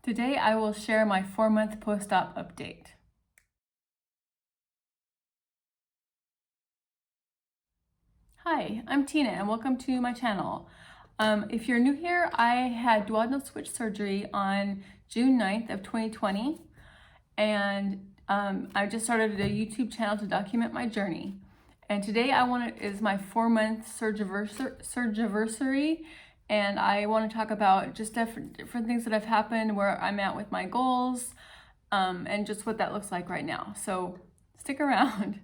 Today I will share my 4-month post-op update. Hi, I'm Tina and welcome to my channel. If you're new here, I had duodenal switch surgery on June 9th of 2020 and I just started a YouTube channel to document my journey. And today is my 4-month surgiversary, and I want to talk about just different things that have happened, where I'm at with my goals, and just what that looks like right now. So stick around.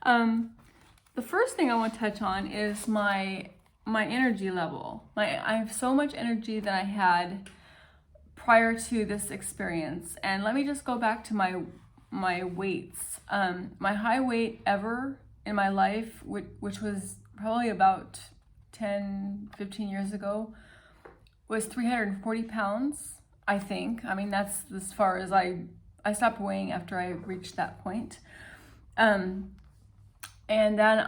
The first thing I want to touch on is my energy level. I have so much energy that I had prior to this experience. And let me just go back to my weights. My high weight ever in my life, which was probably about 10-15 years ago, was 340 pounds, I think. I mean, that's as far as I stopped weighing after I reached that point. And then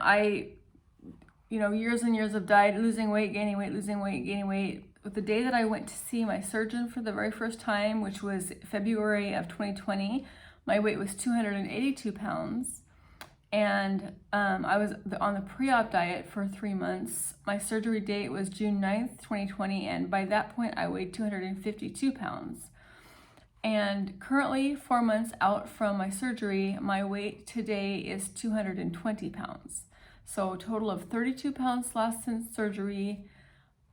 years and years of diet, losing weight, gaining weight, losing weight, gaining weight. But the day that I went to see my surgeon for the very first time, which was February of 2020, my weight was 282 pounds. And I was on the pre-op diet for 3 months. My surgery date was June 9th, 2020, and by that point I weighed 252 pounds. And currently, 4 months out from my surgery, my weight today is 220 pounds. So a total of 32 pounds lost since surgery,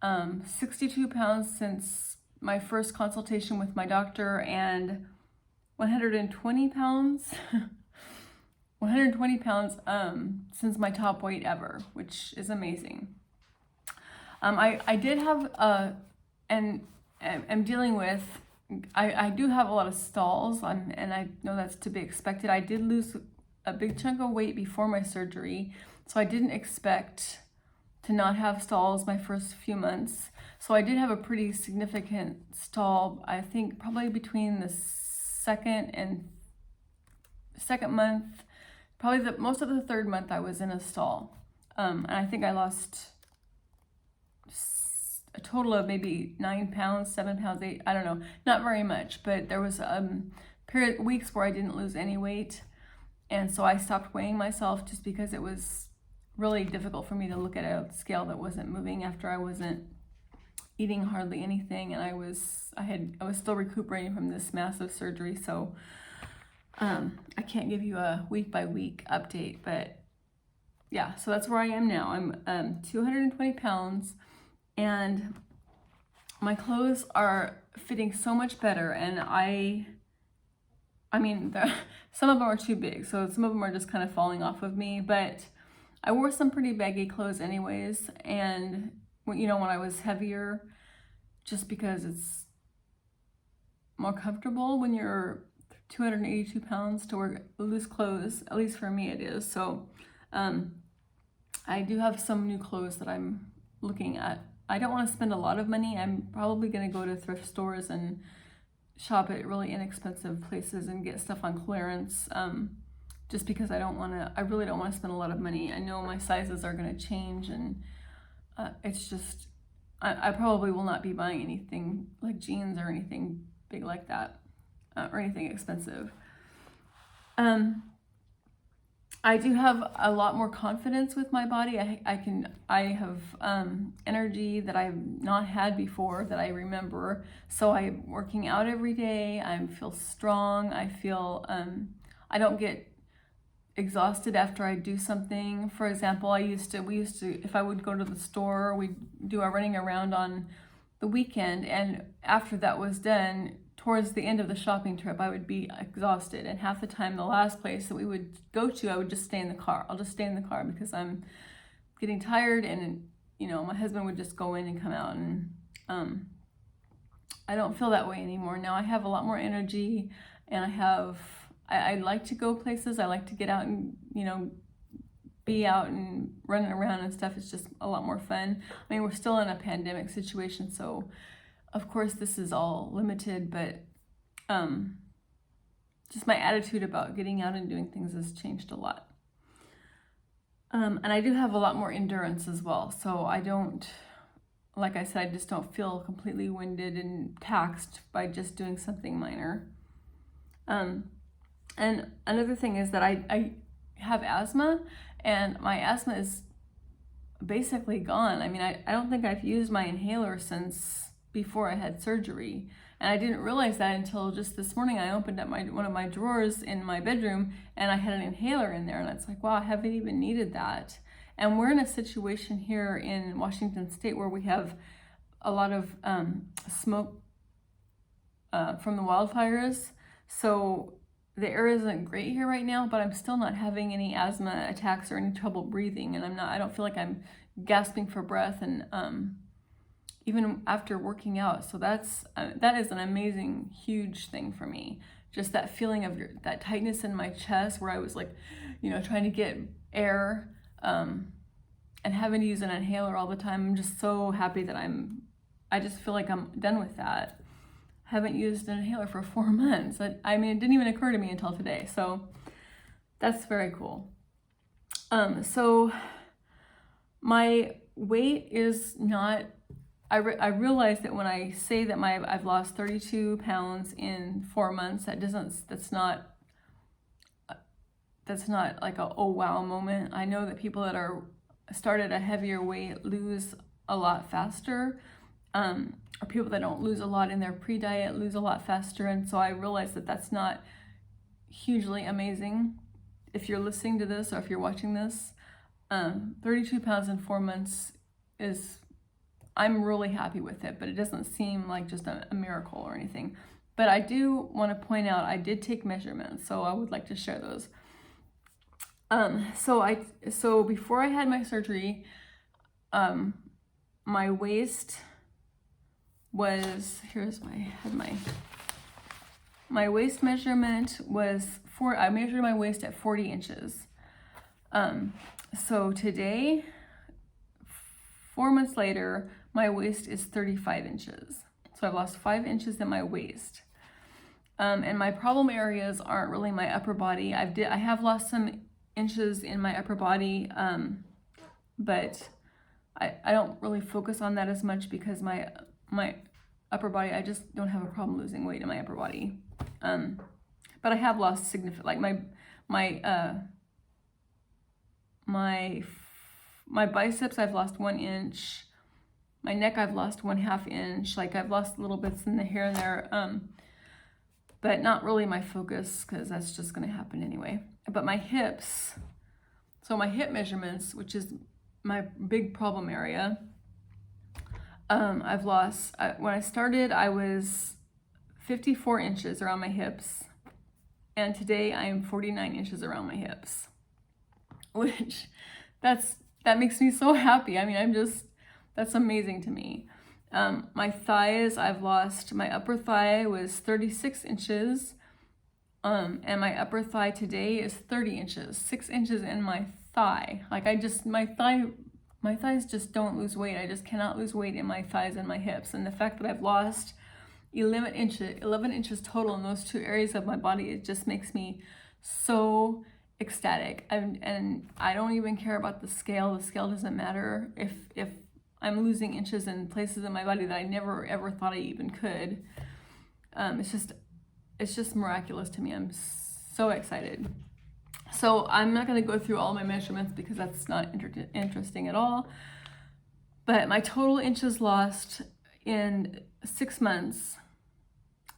62 pounds since my first consultation with my doctor, and 120 pounds 120 pounds since my top weight ever, which is amazing. I did have and I'm dealing with, I do have a lot of stalls, and I know that's to be expected. I did lose a big chunk of weight before my surgery, so I didn't expect to not have stalls my first few months. So I did have a pretty significant stall, I think probably between the second month. Probably most of the 3rd month I was in a stall. And I think I lost a total of maybe 9 pounds, 7 pounds, 8, I don't know, not very much, but there was weeks where I didn't lose any weight. And so I stopped weighing myself just because it was really difficult for me to look at a scale that wasn't moving after I wasn't eating hardly anything, and I was still recuperating from this massive surgery. So I can't give you a week-by-week update, but yeah, so that's where I am now. I'm 220 pounds, and my clothes are fitting so much better, and I mean, some of them are too big, so some of them are just kind of falling off of me, but I wore some pretty baggy clothes anyways, and when I was heavier, just because it's more comfortable when you're 282 pounds to wear loose clothes. At least for me it is. So I do have some new clothes that I'm looking at. I don't want to spend a lot of money. I'm probably going to go to thrift stores and shop at really inexpensive places and get stuff on clearance, just because I really don't want to spend a lot of money. I know my sizes are going to change, and it's just, I probably will not be buying anything like jeans or anything big like that, or anything expensive. I do have a lot more confidence with my body. I have energy that I've not had before, that I remember. So I'm working out every day. I feel strong. I feel, I don't get exhausted after I do something. For example, we used to, if I would go to the store, we'd do our running around on the weekend, and after that was done, towards the end of the shopping trip, I would be exhausted, and half the time the last place that we would go to, I would just stay in the car. I'll just stay in the car because I'm getting tired, and my husband would just go in and come out, and I don't feel that way anymore. Now I have a lot more energy, and I like to go places. I like to get out and be out and running around and stuff. It's just a lot more fun. I mean, we're still in a pandemic situation, so of course this is all limited, but just my attitude about getting out and doing things has changed a lot. And I do have a lot more endurance as well, so I don't like I said, I just don't feel completely winded and taxed by just doing something minor. And another thing is that I have asthma, and my asthma is basically gone. I mean, I don't think I've used my inhaler since before I had surgery. And I didn't realize that until just this morning. I opened up one of my drawers in my bedroom, and I had an inhaler in there, and it's like, wow, I haven't even needed that. And we're in a situation here in Washington State where we have a lot of smoke from the wildfires. So the air isn't great here right now, but I'm still not having any asthma attacks or any trouble breathing, and I don't feel like I'm gasping for breath, and even after working out. So that is an amazing, huge thing for me. Just that feeling of that tightness in my chest where I was like, trying to get air, and having to use an inhaler all the time. I'm just so happy that I just feel like I'm done with that. Haven't used an inhaler for 4 months. I mean, it didn't even occur to me until today. So that's very cool. So my weight is not, I realize that when I say that I've lost 32 pounds in 4 months, that's not like a oh wow moment. I know that people that are started a heavier weight lose a lot faster. Or people that don't lose a lot in their pre-diet lose a lot faster. And so I realize that that's not hugely amazing. If you're listening to this or if you're watching this, 32 pounds in 4 months I'm really happy with it, but it doesn't seem like just a miracle or anything. But I do want to point out, I did take measurements, so I would like to share those. So before I had my surgery, my waist was, my waist measurement was I measured my waist at 40 inches. So today, 4 months later, my waist is 35 inches. So I've lost 5 inches in my waist. And my problem areas aren't really my upper body. I have lost some inches in my upper body, but I don't really focus on that as much because my upper body, I just don't have a problem losing weight in my upper body. But I have lost significant, like my biceps, I've lost 1 inch. My neck, I've lost 1/2 inch. Like I've lost little bits in the here and there, but not really my focus because that's just going to happen anyway. But my hips, so my hip measurements, which is my big problem area, I've lost, when I started, I was 54 inches around my hips, and today I am 49 inches around my hips, which that makes me so happy. I mean, that's amazing to me. My thighs, I've lost, my upper thigh was 36 inches, and my upper thigh today is 30 inches, 6 inches in my thigh. Like my thighs just don't lose weight. I just cannot lose weight in my thighs and my hips. And the fact that I've lost 11 inches total in those 2 areas of my body, it just makes me so ecstatic. And I don't even care about the scale. The scale doesn't matter if I'm losing inches in places in my body that I never ever thought I even could. It's just miraculous to me. I'm so excited. So I'm not going to go through all my measurements because that's not interesting at all. But my total inches lost in 6 months,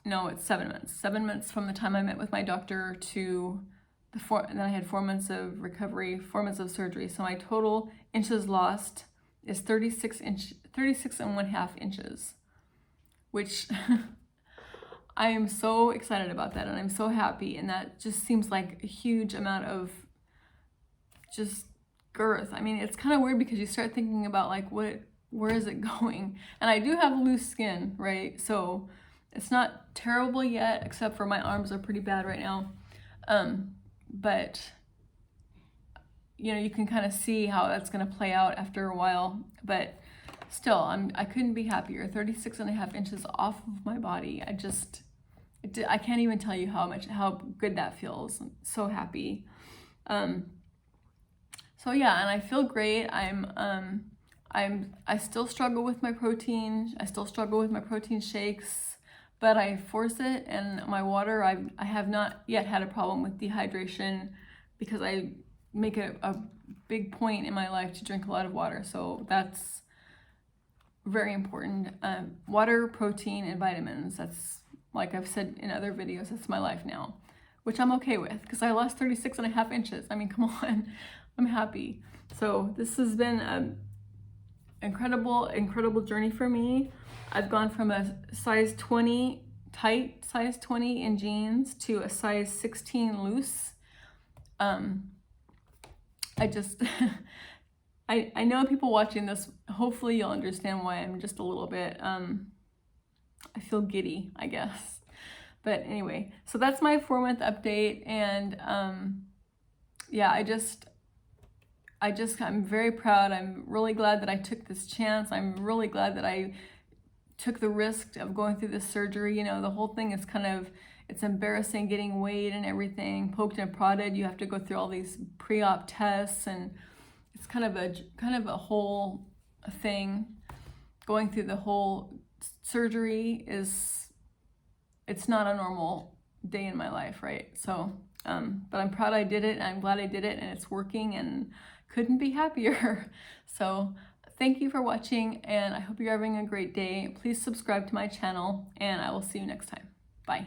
no, it's 7 months. 7 months from the time I met with my doctor to and then I had 4 months of recovery, 4 months of surgery. So my total inches lost is 36.5 inches, which I am so excited about that, and I'm so happy, and that just seems like a huge amount of just girth. I mean, it's kind of weird because you start thinking about like where is it going? And I do have loose skin, right? So it's not terrible yet, except for my arms are pretty bad right now. But you can kind of see how that's going to play out after a while, but still, I couldn't be happier. 36.5 inches off of my body. I can't even tell you how good that feels. I'm so happy. So yeah, and I feel great. I still struggle with my protein. I still struggle with my protein shakes, but I force it. And my water, I have not yet had a problem with dehydration because I make a big point in my life to drink a lot of water. So that's very important. Water, protein, and vitamins. That's, like I've said in other videos, that's my life now, which I'm okay with because I lost 36.5 inches. I mean, come on, I'm happy. So this has been an incredible journey for me. I've gone from a size 20, tight size 20 in jeans to a size 16 loose. I just, I know people watching this, hopefully you'll understand why I'm just a little bit, I feel giddy, I guess. But anyway, so that's my 4-month update. And yeah, I'm very proud. I'm really glad that I took this chance. I'm really glad that I took the risk of going through this surgery. You know, the whole thing is kind of, it's embarrassing getting weighed and everything, poked and prodded. You have to go through all these pre-op tests, and it's kind of a whole thing. Going through the whole surgery it's not a normal day in my life, right? So, but I'm proud I did it, and I'm glad I did it, and it's working, and couldn't be happier. So thank you for watching, and I hope you're having a great day. Please subscribe to my channel, and I will see you next time. Bye.